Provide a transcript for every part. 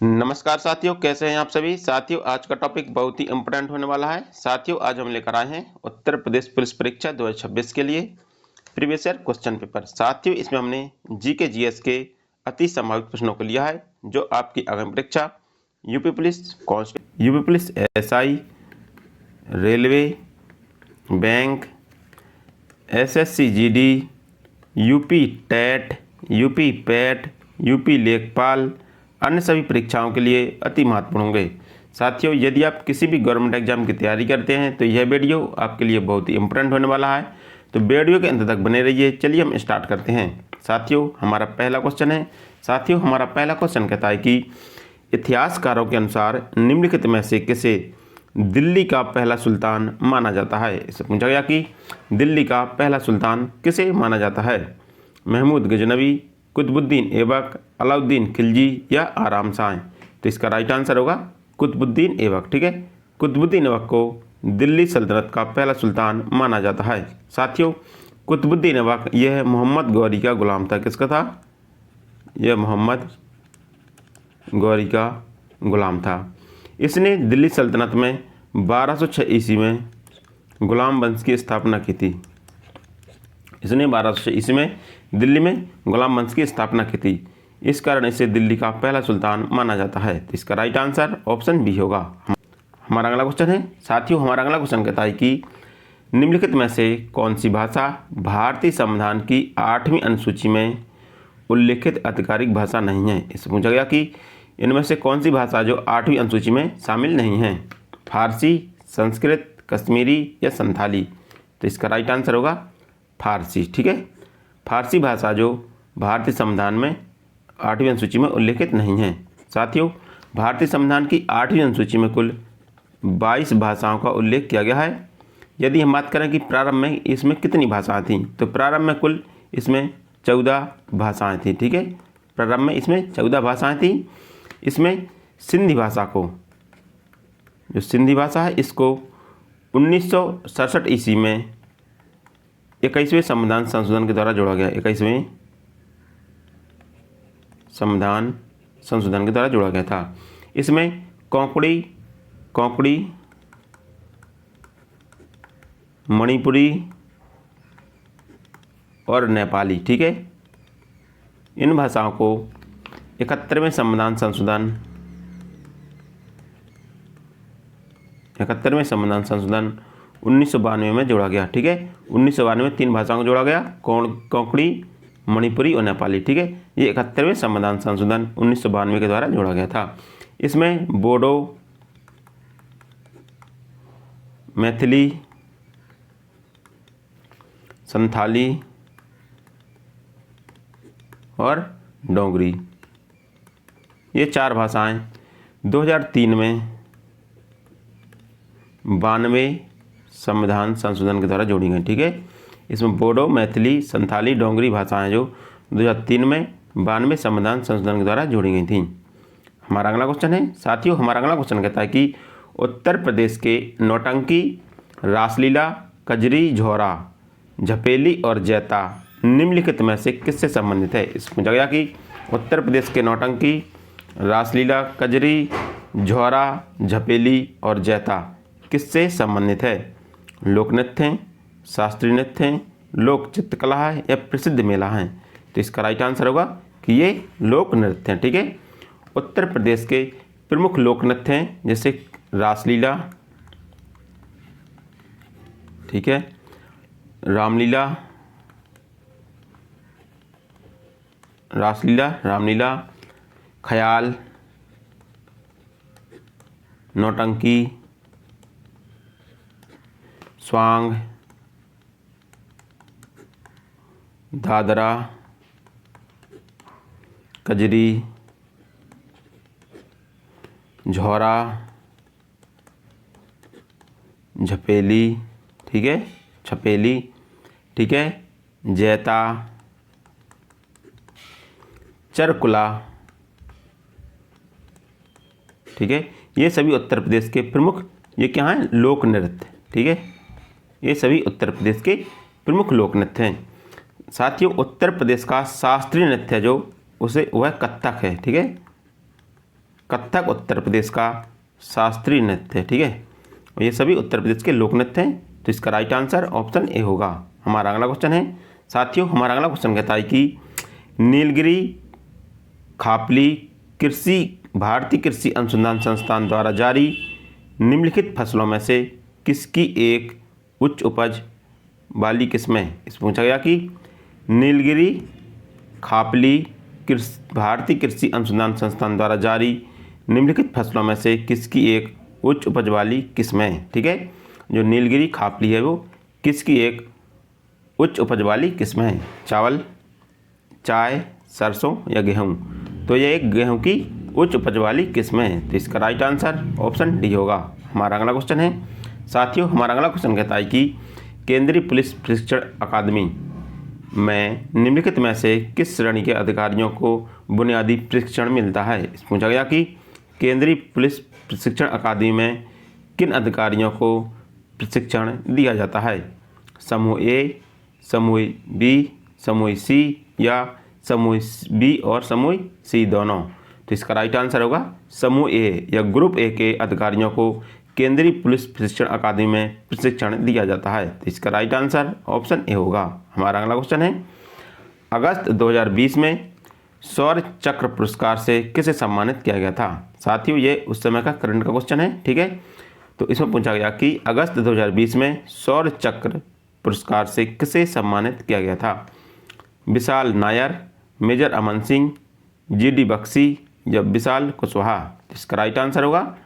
नमस्कार साथियों, कैसे हैं आप सभी साथियों। आज का टॉपिक बहुत ही इम्पोर्टेंट होने वाला है साथियों। आज हम लेकर आए हैं उत्तर प्रदेश पुलिस परीक्षा 2026 के लिए प्रीवियस ईयर क्वेश्चन पेपर। साथियों, इसमें हमने जीके जीएस के अति संभावित प्रश्नों को लिया है जो आपकी आगामी परीक्षा UP police constable, UP police SI, railway, bank, SSC GD, UP TET, UP PET, UP लेखपाल, अन्य सभी परीक्षाओं के लिए अति महत्वपूर्ण होंगे। साथियों, यदि आप किसी भी गवर्नमेंट एग्जाम की तैयारी करते हैं तो यह वीडियो आपके लिए बहुत ही इंपॉर्टेंट होने वाला है, तो वीडियो के अंत तक बने रहिए। चलिए हम स्टार्ट करते हैं। साथियों, हमारा पहला क्वेश्चन कहता है कि इतिहासकारों के अनुसार निम्नलिखित में से किसे दिल्ली का पहला सुल्तान माना जाता है। इससे पूछा गया कि दिल्ली का पहला सुल्तान किसे माना जाता है। महमूद गजनवी, कुतुबुद्दीन ऐबक, अलाउद्दीन खिलजी या आराम शाह। तो इसका राइट आंसर होगा कुतुबुद्दीन ऐबक। ठीक है, कुतुबुद्दीन ऐबक को दिल्ली सल्तनत का पहला सुल्तान माना जाता है। साथियों, कुतुबुद्दीन ऐबक यह मोहम्मद गौरी का गुलाम था। किसका था? यह मोहम्मद गौरी का गुलाम था। इसने दिल्ली सल्तनत में 1206 ईस्वी में गुलाम वंश की स्थापना की थी। इसने 1206 ईस्वी में दिल्ली में गुलाम वंश की स्थापना की थी। इस कारण इसे दिल्ली का पहला सुल्तान माना जाता है। तो इसका राइट आंसर ऑप्शन बी होगा। हमारा अगला क्वेश्चन है साथियों, हमारा अगला क्वेश्चन कहता है कि निम्नलिखित में से कौन सी भाषा भारतीय संविधान की 8वीं अनुसूची में उल्लेखित आधिकारिक भाषा नहीं है। इससे पूछा गया कि इनमें से कौन सी भाषा जो 8वीं अनुसूची में शामिल नहीं है। फारसी, संस्कृत, कश्मीरी या संथाली। तो इसका राइट आंसर होगा फारसी। ठीक है, फारसी भाषा जो भारतीय संविधान में 8वीं अनुसूची में उल्लेखित नहीं है। साथियों, भारतीय संविधान की 8वीं अनुसूची में कुल 22 भाषाओं का उल्लेख किया गया है। यदि हम बात करें कि प्रारंभ में इसमें कितनी भाषाएं थीं, तो प्रारंभ में कुल इसमें 14 भाषाएं थीं। ठीक है, प्रारंभ में इसमें 14 भाषाएं थीं। इसमें सिंधी भाषा को, जो सिंधी भाषा है, इसको 1967 ईस्वी में 21वें संविधान संशोधन के द्वारा जोड़ा गया। 21वें संविधान संशोधन के द्वारा जोड़ा गया था। इसमें कोंकणी, मणिपुरी और नेपाली, ठीक है, इन भाषाओं को 71वें संविधान संशोधन 1992 में जोड़ा गया। ठीक है, 1992 में 3 भाषाओं को जोड़ा गया, कोंकणी, मणिपुरी और नेपाली। ठीक है, ये 71वें संविधान संशोधन 1992 के द्वारा जोड़ा गया था। इसमें बोडो, मैथिली, संथाली और डोगरी, ये 4 भाषाएं 2003 में 92 संविधान संशोधन के द्वारा जोड़ी गई। ठीक है, इसमें बोडो, मैथिली, संथाली, डोगरी भाषाएं जो 2003 में 92 संविधान संशोधन के द्वारा जोड़ी गई थीं। हमारा अगला क्वेश्चन है साथियों, हमारा अगला क्वेश्चन कहता है कि उत्तर प्रदेश के नौटंकी, रासलीला, कजरी, झोरा, झपेली और जैता निम्नलिखित में से किससे संबंधित है। इसमें पूछा गया कि उत्तर प्रदेश के नौटंकी, रासलीला, कजरी, झोरा, झपेली और जैता किससे संबंधित है। लोक नृत्य हैं, शास्त्रीय नृत्य हैं, लोक चित्रकला है या प्रसिद्ध मेला है। तो इसका राइट आंसर होगा कि ये लोक नृत्य हैं। ठीक है, उत्तर प्रदेश के प्रमुख लोक नृत्य हैं जैसे रासलीला, ठीक है, रामलीला, ख्याल, नौटंकी, स्वांग, दादरा, कजरी, झोरा, झपेली, ठीक है, छपेली, ठीक है, जैता, चरकुला, ठीक है, ये सभी उत्तर प्रदेश के प्रमुख, ये क्या हैं, लोक नृत्य। ठीक है, ये सभी उत्तर प्रदेश के प्रमुख लोक नृत्य हैं। साथियों, उत्तर प्रदेश का शास्त्रीय नृत्य जो उसे वह कथक है। ठीक है, कथक उत्तर प्रदेश का शास्त्रीय नृत्य है, ठीक है। और ये सभी उत्तर प्रदेश के लोक नृत्य हैं, तो इसका राइट आंसर ऑप्शन ए होगा। हमारा अगला क्वेश्चन है साथियों, हमारा अगला क्वेश्चन कहता है कि नीलगिरी खापली कृषि भारतीय कृषि अनुसंधान संस्थान द्वारा जारी निम्नलिखित फसलों में से किसकी एक उच्च उपज वाली किस्म है। इस पूछा गया कि नीलगिरी खापली भारतीय कृषि अनुसंधान संस्थान द्वारा जारी निम्नलिखित फसलों में से किसकी एक उच्च उपज वाली किस्म है, ठीक है। जो नीलगिरी खापली है वो किसकी एक उच्च उपज वाली किस्म है, चावल, चाय, सरसों या गेहूँ। तो ये एक गेहूँ की उच्च उपज वाली किस्म है, तो इसका राइट आंसर ऑप्शन डी होगा। हमारा अगला क्वेश्चन है साथियों, हमारा अगला क्वेश्चन कहता है कि केंद्रीय पुलिस प्रशिक्षण अकादमी में निम्नलिखित में से किस श्रेणी के अधिकारियों को बुनियादी प्रशिक्षण मिलता है। इस पूछा गया कि केंद्रीय पुलिस प्रशिक्षण अकादमी में किन अधिकारियों को प्रशिक्षण दिया जाता है, समूह ए, समूह बी, समूह सी या समूह बी और समूह सी दोनों। तो इसका राइट आंसर होगा समूह ए या ग्रुप ए के अधिकारियों को केंद्रीय पुलिस प्रशिक्षण अकादमी में प्रशिक्षण दिया जाता है, तो इसका राइट आंसर ऑप्शन ए होगा। हमारा अगला क्वेश्चन है अगस्त 2020 में शौर्य चक्र पुरस्कार से किसे सम्मानित किया गया था। साथियों ये उस समय का करंट का क्वेश्चन है, ठीक है। तो इसमें पूछा गया कि अगस्त 2020 में शौर्य चक्र पुरस्कार से किसे सम्मानित किया गया था, विशाल नायर, मेजर अमन सिंह, जीडी बख्शी या विशाल कुशवाहा। इसका राइट आंसर होगा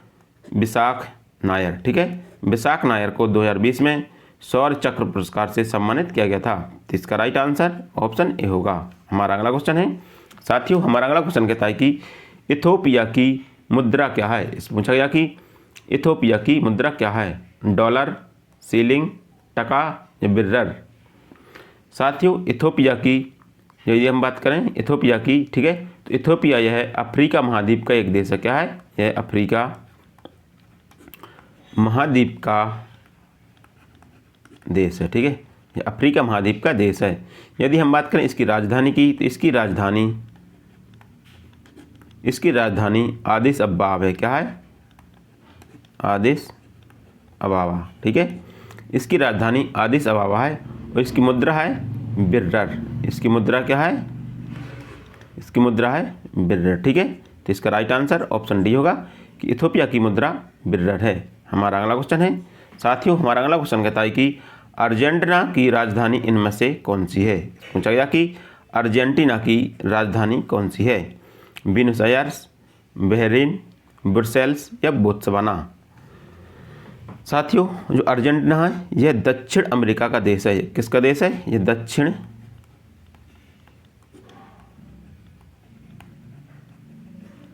विशाख नायर, ठीक है। विशाख नायर को 2020 में शौर्य चक्र पुरस्कार से सम्मानित किया गया था, तो इसका राइट आंसर ऑप्शन ए होगा। हमारा अगला क्वेश्चन है साथियों, हमारा अगला क्वेश्चन कहता है कि इथोपिया की मुद्रा क्या है। इस पूछा गया कि इथोपिया की मुद्रा क्या है, डॉलर, सीलिंग, टका या बिर्रर। साथियों इथोपिया की यदि हम बात करें इथोपिया की, ठीक है, तो इथोपिया यह है अफ्रीका महाद्वीप का एक देश है। क्या है, यह अफ्रीका महाद्वीप का देश है, ठीक है। यह अफ्रीका महाद्वीप का देश है। यदि हम बात करें इसकी राजधानी की, तो इसकी राजधानी आदिस अबाबा है। क्या है, आदिस अबाबा, ठीक है। इसकी राजधानी आदिस अबाबा है और इसकी मुद्रा है बिर्रर। इसकी मुद्रा क्या है, इसकी मुद्रा है बिर्रर, ठीक है। तो इसका राइट आंसर ऑप्शन डी होगा कि इथोपिया की मुद्रा बिर्रर है। हमारा अगला क्वेश्चन है साथियों, हमारा अगला क्वेश्चन कहता है कि अर्जेंटीना की राजधानी इनमें से कौन सी है। पूछा गया कि अर्जेंटीना की राजधानी कौन सी है, ब्यूनस आयर्स, बहरीन, ब्रुसेल्स या बोत्सवाना। साथियों जो अर्जेंटीना है यह दक्षिण अमेरिका का देश है। किसका देश है, यह दक्षिण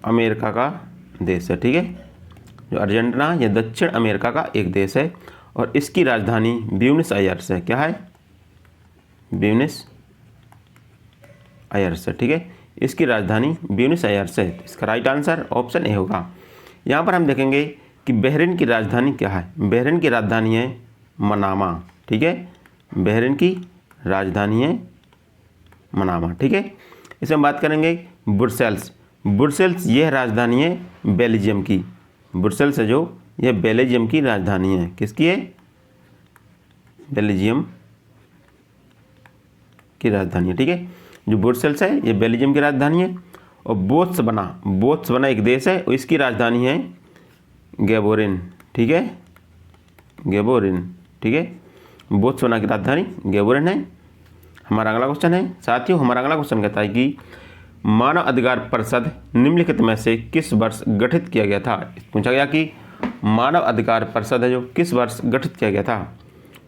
अमेरिका का देश है, ठीक है। जो अर्जेंटीना यह दक्षिण अमेरिका का एक देश है और इसकी राजधानी ब्यूनस आयर्स है। क्या है, ब्यूनस आयर्स है, ठीक है। इसकी राजधानी ब्यूनस आयर्स है। इसका राइट आंसर ऑप्शन ए होगा। यहाँ पर हम देखेंगे कि बहरीन की राजधानी क्या है, बहरीन की राजधानी है मनामा, ठीक है। बहरीन की राजधानी है मनामा, ठीक है। इसमें बात करेंगे ब्रुसेल्स। ब्रुसेल्स यह राजधानी है बेल्जियम की। ब्रुसेल्स है जो यह बेल्जियम की राजधानी है। किसकी है, बेल्जियम की राजधानी है, ठीक है। जो ब्रुसेल्स है ये बेल्जियम की राजधानी है। और बोत्सवाना एक देश है और इसकी राजधानी है गैबोरिन, ठीक है, गैबोरिन, ठीक है। बोत्सवाना की राजधानी गैबोरिन है। हमारा अगला क्वेश्चन है साथियों, हमारा अगला क्वेश्चन कहता है कि मानव अधिकार परिषद निम्नलिखित में से किस वर्ष गठित किया गया था। पूछा गया कि मानव अधिकार परिषद है जो किस वर्ष गठित किया गया था,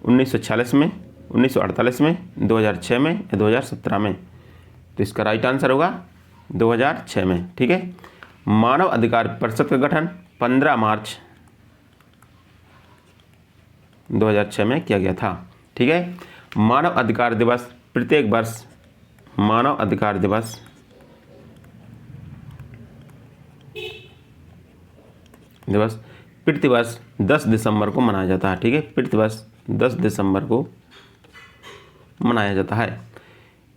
1946 में, 1948 में, 2006 में या 2017 में। तो इसका राइट आंसर होगा 2006 में, ठीक है। मानव अधिकार परिषद का गठन 15 मार्च 2006 में किया गया था, ठीक है। मानव अधिकार दिवस प्रत्येक वर्ष, मानव अधिकार दिवस प्रतिवर्ष 10 दिसंबर को मनाया जाता है, ठीक है। प्रतिवर्ष 10 दिसंबर को मनाया जाता है।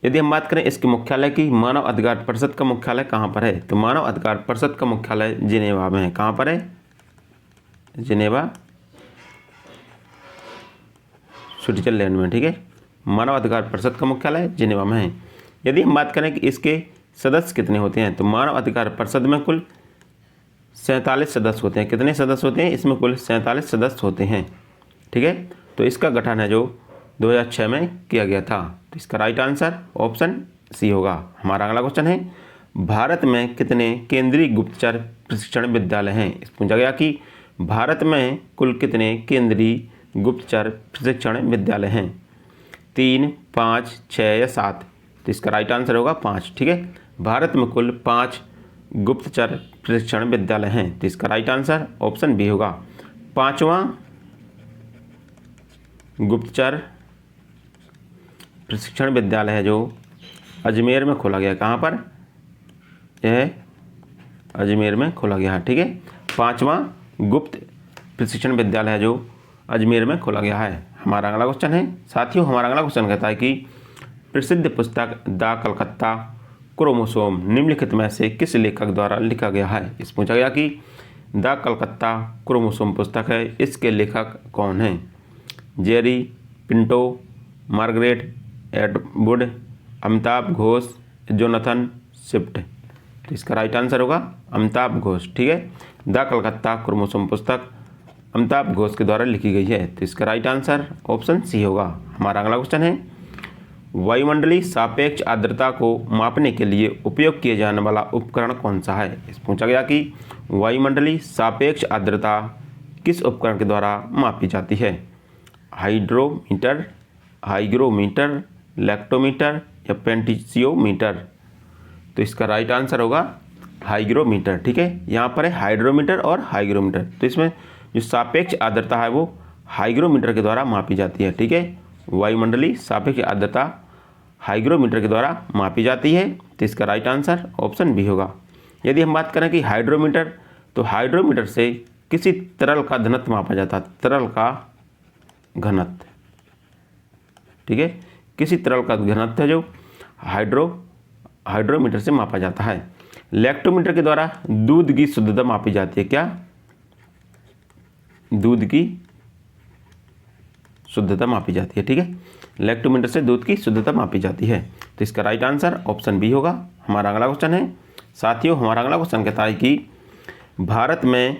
यदि हम बात करें इसके मुख्यालय की, मानव अधिकार परिषद का मुख्यालय कहाँ पर है? तो मानव अधिकार परिषद का मुख्यालय जिनेवा में है। कहाँ पर है? जिनेवा, स्विट्जरलैंड में। ठीक है, मानव अधिकार परिषद का मुख्यालय जिनेवा में है। यदि हम बात करें कि इसके सदस्य कितने होते हैं, तो मानव अधिकार परिषद में कुल 47 सदस्य होते हैं। कितने सदस्य होते हैं? इसमें कुल 47 सदस्य होते हैं। ठीक है, तो इसका गठन है जो 2006 में किया गया था। तो इसका राइट आंसर ऑप्शन सी होगा। हमारा अगला क्वेश्चन है, भारत में कितने केंद्रीय गुप्तचर प्रशिक्षण विद्यालय हैं? इस पूछा गया कि भारत में कुल कितने केंद्रीय गुप्तचर प्रशिक्षण विद्यालय हैं? 3, 5, 6 या 7? तो इसका राइट आंसर होगा 5। ठीक है, भारत में कुल 5 गुप्तचर प्रशिक्षण विद्यालय हैं। तो इसका राइट आंसर ऑप्शन बी होगा। 5वां गुप्तचर प्रशिक्षण विद्यालय है जो अजमेर में खोला गया। कहाँ पर? यह अजमेर में खोला गया है। ठीक है, 5वां गुप्त प्रशिक्षण विद्यालय है जो अजमेर में खोला गया है। हमारा अगला क्वेश्चन है, साथियों हमारा अगला क्वेश्चन कहता है कि प्रसिद्ध पुस्तक द कलकत्ता क्रोमोसोम निम्नलिखित में से किस लेखक द्वारा लिखा गया है? इस पूछा गया कि द कलकत्ता क्रोमोसोम पुस्तक है, इसके लेखक कौन हैं? Jerry Pinto, Margaret Atwood, Amitabh Ghosh, Jonathan Swift? तो इसका राइट आंसर होगा अमिताभ घोष। ठीक है, द कलकत्ता क्रोमोसोम पुस्तक अमिताभ घोष के द्वारा लिखी गई है। तो इसका राइट आंसर ऑप्शन सी होगा। हमारा अगला क्वेश्चन है, वायुमंडलीय सापेक्ष आर्द्रता को मापने के लिए उपयोग किए जाने वाला उपकरण कौन सा है? इस पूछा गया कि वायुमंडलीय सापेक्ष आर्द्रता किस उपकरण के द्वारा मापी जाती है? हाइड्रोमीटर, हाइग्रोमीटर, लैक्टोमीटर या पेंटिशियोमीटर? तो इसका राइट आंसर होगा हाइग्रोमीटर। ठीक है, यहाँ पर है हाइड्रोमीटर और हाइग्रोमीटर। तो इसमें जो सापेक्ष आर्द्रता है वो हाइग्रोमीटर के द्वारा मापी जाती है। ठीक है, वायुमंडलीय सापेक्ष आर्द्रता हाइग्रोमीटर के द्वारा मापी जाती है। तो इसका राइट आंसर ऑप्शन बी होगा। यदि हम बात करें कि हाइड्रोमीटर, तो हाइड्रोमीटर से किसी तरल का घनत्व मापा जाता है। तरल का घनत्व, ठीक है, किसी तरल का घनत्व है जो हाइड्रोमीटर से मापा जाता है। लैक्टोमीटर के द्वारा दूध की शुद्धता मापी जाती है। क्या? दूध की शुद्धता मापी जाती है। ठीक है, लैक्टोमीटर से दूध की शुद्धता मापी जाती है। तो इसका राइट आंसर ऑप्शन बी होगा। हमारा अगला क्वेश्चन है, साथियों हमारा अगला क्वेश्चन कहता है कि भारत में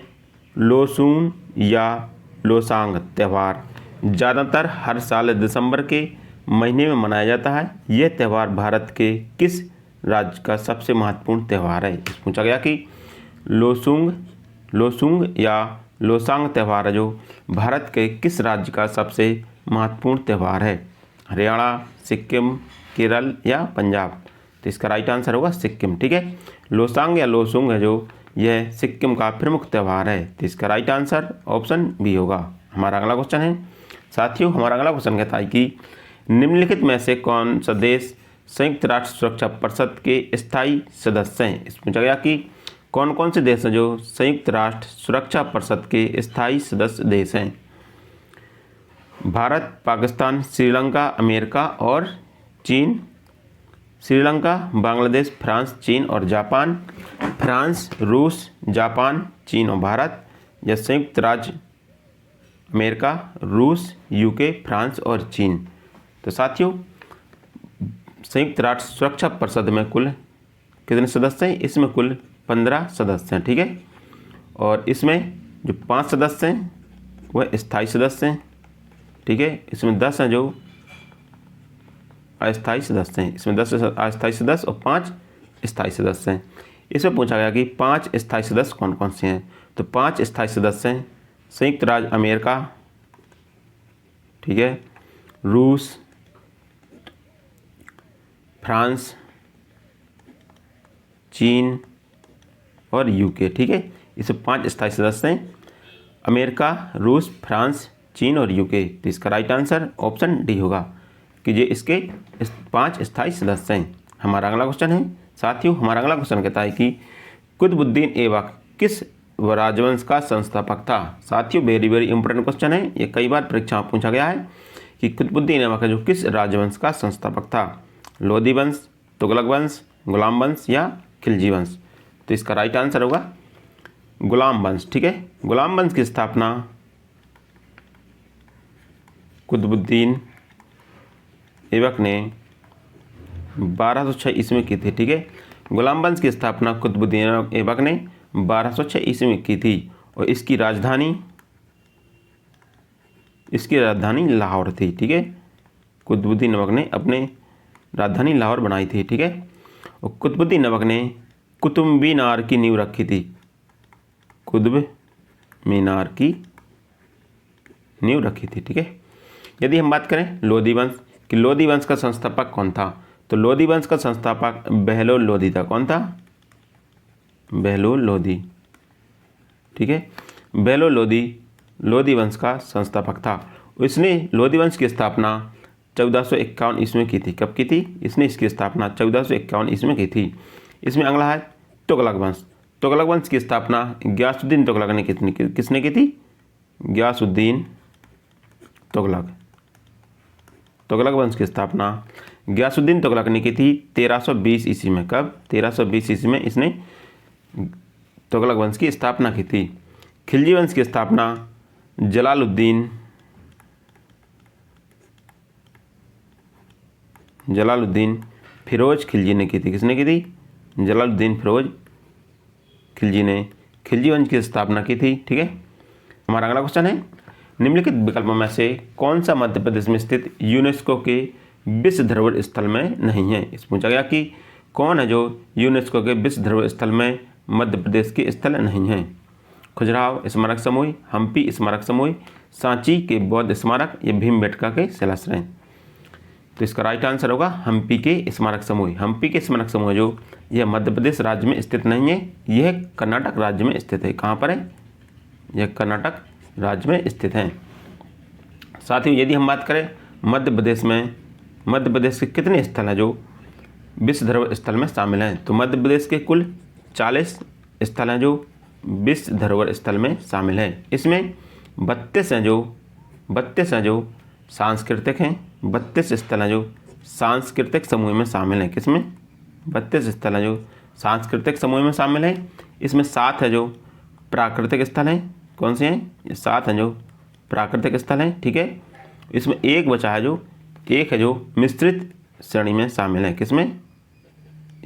लोसून या लोसांग त्यौहार ज़्यादातर हर साल दिसंबर के महीने में मनाया जाता है। यह त्यौहार भारत के किस राज्य का सबसे महत्वपूर्ण त्यौहार है? पूछा गया कि लोसूंग या लोसांग त्यौहार है जो भारत के किस राज्य का सबसे महत्वपूर्ण त्यौहार है? हरियाणा, सिक्किम, केरल या पंजाब? तो इसका राइट आंसर होगा सिक्किम। ठीक है, लोसांग या लोसूंग है जो यह सिक्किम का प्रमुख त्यौहार है। तो इसका राइट आंसर ऑप्शन बी होगा। हमारा अगला क्वेश्चन है, साथियों हमारा अगला क्वेश्चन कहता है कि निम्नलिखित में से कौन सा देश संयुक्त राष्ट्र सुरक्षा परिषद के स्थायी सदस्य हैं? इस पूछा गया कि कौन कौन से देश हैं जो संयुक्त राष्ट्र सुरक्षा परिषद के स्थायी सदस्य देश हैं? भारत, पाकिस्तान, श्रीलंका, अमेरिका और चीन? श्रीलंका, बांग्लादेश, फ्रांस, चीन और जापान? फ्रांस, रूस, जापान, चीन और भारत? या संयुक्त राज्य अमेरिका, रूस, यूके, फ्रांस और चीन? तो साथियों संयुक्त राष्ट्र सुरक्षा परिषद में कुल कितने सदस्य हैं? इसमें कुल 15 सदस्य हैं। ठीक है, और इसमें जो 5 सदस्य हैं वह स्थायी सदस्य हैं। ठीक है, इसमें 10 हैं जो अस्थायी सदस्य हैं। इसमें 10 अस्थायी सदस्य और 5 स्थायी सदस्य हैं। इसमें पूछा गया कि 5 स्थायी सदस्य कौन कौन से हैं? तो 5 स्थायी सदस्य हैं संयुक्त राज्य अमेरिका, ठीक है, रूस, फ्रांस, चीन और यूके। ठीक है, इसमें 5 स्थायी सदस्य हैं अमेरिका, रूस, फ्रांस, चीन और यूके। तो इसका राइट आंसर ऑप्शन डी होगा कि ये इसके 5 स्थायी सदस्य हैं। हमारा अगला क्वेश्चन है, साथियों हमारा अगला क्वेश्चन कहता है कि कुतुबुद्दीन ऐबक किस राजवंश का संस्थापक था? साथियों वेरी वेरी इंपॉर्टेंट क्वेश्चन है, ये कई बार परीक्षा में पूछा गया है कि कुतुबुद्दीन ऐबक जो किस राजवंश का संस्थापक था? लोधी वंश, तुगलक वंश, गुलाम वंश या खिलजी वंश। तो इसका राइट आंसर होगा गुलाम वंश। ठीक है, गुलाम वंश की स्थापना कुतुबुद्दीन ऐबक ने 1206 ईस्वी में की थी। ठीक है, गुलाम वंश की स्थापना कुतुबुद्दीन ऐबक ने 1206 ईस्वी में की थी और इसकी राजधानी लाहौर थी। ठीक है, कुतुबुद्दीन ऐबक ने अपने राजधानी लाहौर बनाई थी। ठीक है, और कुतुबुद्दीन ऐबक ने कुतुब मीनार की नींव रखी थी। कुतुब मीनार की नींव रखी थी। ठीक है, यदि हम बात करें लोधी वंश कि लोधी वंश का संस्थापक कौन था, तो लोधी वंश का संस्थापक बहलोल लोधी था। कौन था? बहलोल लोधी। ठीक है, बहलोल लोधी लोधी वंश का संस्थापक था। इसने लोधी वंश की स्थापना 1451 ईस्वी में की थी। कब की थी? इसने इसकी स्थापना 1451 ईस्वी में की थी। इसमें अगला है तुगलक वंश। तुगलक वंश की स्थापना गयासुद्दीन तुगलक ने किसने की थी? गयासुद्दीन तुगलक। तुगलक वंश की स्थापना गयासुद्दीन तुगलक ने की थी 1320 ईस्वी में। कब? 1320 ईस्वी में इसने तुगलक वंश की स्थापना की थी। खिलजी वंश की स्थापना जलालुद्दीन फिरोज खिलजी ने की थी। किसने की थी? जलालुद्दीन फिरोज खिलजी ने खिलजी वंश की स्थापना की थी। ठीक है, हमारा अगला क्वेश्चन है निम्नलिखित विकल्पों में से कौन सा मध्य प्रदेश में स्थित यूनेस्को के विश्व धरोहर स्थल में नहीं है। इस पूछा गया कि कौन है जो यूनेस्को के विश्व धरोहर स्थल में मध्य प्रदेश के स्थल नहीं है। खजुराहो स्मारक समूह, हम्पी स्मारक समूह, सांची के बौद्ध स्मारक या भीमबेटका के शिलाश्रय। तो इसका राइट आंसर होगा हम्पी के स्मारक समूह। हम्पी के स्मारक समूह जो यह मध्य प्रदेश राज्य में स्थित नहीं है, यह कर्नाटक राज्य में स्थित है। कहाँ पर है? यह कर्नाटक राज्य में स्थित हैं। साथियों, यदि हम बात करें मध्य प्रदेश के कितने स्थल हैं जो विश्व धरोहर स्थल में शामिल हैं, तो मध्य प्रदेश के कुल 40 स्थल हैं जो विश्व धरोहर स्थल में शामिल हैं। इसमें 32 हैं जो सांस्कृतिक हैं। 32 स्थल हैं जो सांस्कृतिक समूह में शामिल हैं। किसमें? 32 स्थल हैं जो सांस्कृतिक समूह में शामिल हैं। इसमें 7 है जो प्राकृतिक स्थल हैं। कौन से हैं? ये 7 हैं जो प्राकृतिक स्थल हैं। ठीक है, इसमें एक बचा है जो मिश्रित श्रेणी में शामिल है। किसमें?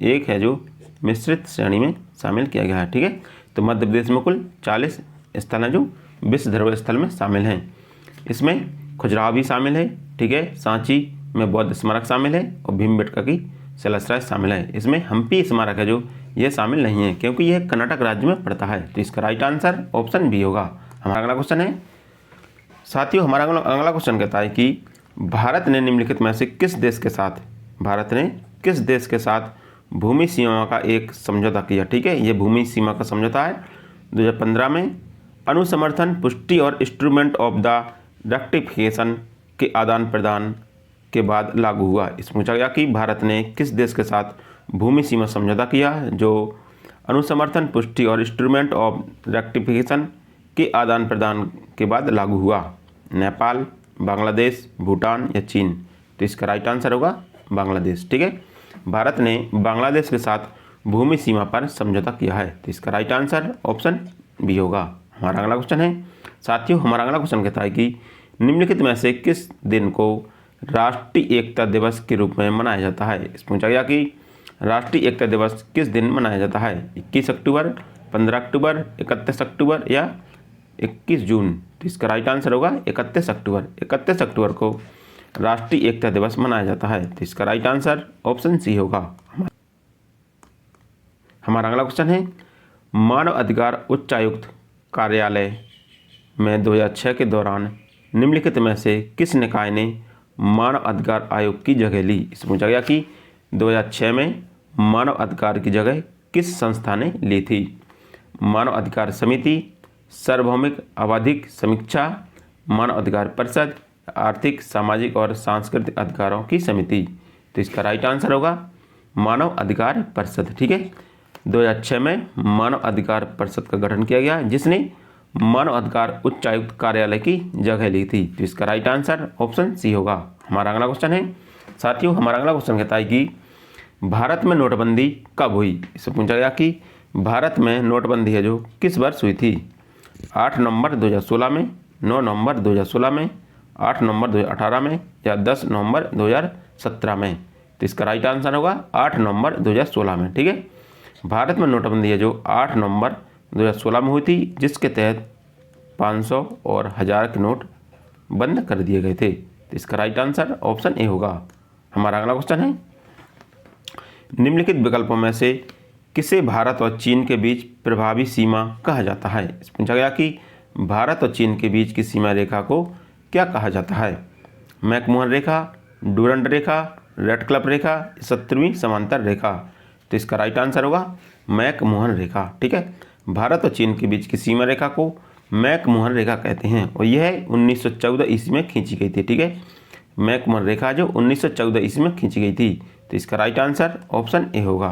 एक है जो मिश्रित श्रेणी में शामिल किया गया है। ठीक है, तो मध्य प्रदेश में कुल 40 स्थल हैं जो विश्व धरोहर स्थल में शामिल हैं। इसमें खजुराहो भी शामिल है। ठीक है, सांची में बौद्ध स्मारक शामिल है और भीमबेटका की शिलाश्रय शामिल है। इसमें हम्पी स्मारक है जो यह शामिल नहीं है क्योंकि यह कर्नाटक राज्य में पड़ता है। तो इसका राइट आंसर ऑप्शन बी होगा। हमारा अगला क्वेश्चन है साथियों, हमारा अगला क्वेश्चन कहता है कि भारत ने निम्नलिखित में से किस देश के साथ भूमि सीमा का एक समझौता किया। ठीक है, यह भूमि सीमा का समझौता है 2015 में अनुसमर्थन, पुष्टि और इंस्ट्रूमेंट ऑफ द रेक्टिफिकेशन के आदान प्रदान के बाद लागू हुआ। इस पूछा गया कि भारत ने किस देश के साथ भूमि सीमा समझौता किया जो अनुसमर्थन, पुष्टि और इंस्ट्रूमेंट ऑफ रेक्टिफिकेशन के आदान प्रदान के बाद लागू हुआ। नेपाल, बांग्लादेश, भूटान या चीन। तो इसका राइट आंसर होगा बांग्लादेश। ठीक है, भारत ने बांग्लादेश के साथ भूमि सीमा पर समझौता किया है। तो इसका राइट आंसर ऑप्शन बी होगा। हमारा अगला क्वेश्चन है साथियों, हमारा अगला क्वेश्चन कहता है कि निम्नलिखित में से किस दिन को राष्ट्रीय एकता दिवस के रूप में मनाया जाता है। इस पूछा गया कि राष्ट्रीय एकता दिवस किस दिन मनाया जाता है? 21 अक्टूबर, 15 अक्टूबर, 31 अक्टूबर या 21 जून। तो इसका राइट आंसर होगा 31 अक्टूबर। 31 अक्टूबर को राष्ट्रीय एकता दिवस मनाया जाता है। तो इसका राइट आंसर ऑप्शन सी होगा। हमारा अगला क्वेश्चन है मानव अधिकार उच्चायुक्त कार्यालय में 2006 के दौरान निम्नलिखित में से किस निकाय ने मानव अधिकार आयोग की जगह ली। इस पूछा गया कि 2006 में मानव अधिकार की जगह किस संस्था ने ली थी। मानव अधिकार समिति, सार्वभौमिक आवधिक समीक्षा, मानव अधिकार परिषद, आर्थिक, सामाजिक और सांस्कृतिक अधिकारों की समिति। तो इसका राइट आंसर होगा मानव अधिकार परिषद। ठीक है, 2006 में मानव अधिकार परिषद का गठन किया गया जिसने मानव अधिकार उच्चायुक्त कार्यालय की जगह ली थी। तो इसका राइट आंसर ऑप्शन सी होगा। हमारा अगला क्वेश्चन है साथियों हमारा अगला क्वेश्चन कहता है कि भारत में नोटबंदी कब हुई। इससे पूछा गया कि भारत में नोटबंदी है जो किस वर्ष हुई थी। 8 नवंबर 2016 में, 9 नवंबर 2016 में, 8 नवंबर 2018 में या 10 नवंबर 2017 में। तो इसका राइट आंसर होगा 8 नवंबर 2016 में। ठीक है, भारत में नोटबंदी है जो 8 नवंबर 2016 में हुई थी, जिसके तहत 500 और 1000 के नोट बंद कर दिए गए थे। तो इसका राइट आंसर ऑप्शन ए होगा। हमारा अगला क्वेश्चन है, निम्नलिखित विकल्पों में से किसे भारत और चीन के बीच प्रभावी सीमा कहा जाता है। पूछा गया कि भारत और चीन के बीच की सीमा रेखा को क्या कहा जाता है। मैकमोहन रेखा, डूरंड रेखा, रेडक्लिफ रेखा, 70वीं समांतर रेखा। तो इसका राइट आंसर होगा मैकमोहन रेखा। ठीक है, भारत और चीन के बीच की सीमा रेखा को मैकमोहन रेखा कहते हैं और यह 1914 ईस्वी में खींची गई थी। ठीक है, मैकमोहन रेखा जो 1914 ईस्वी में खींची गई थी। तो इसका राइट आंसर ऑप्शन ए होगा।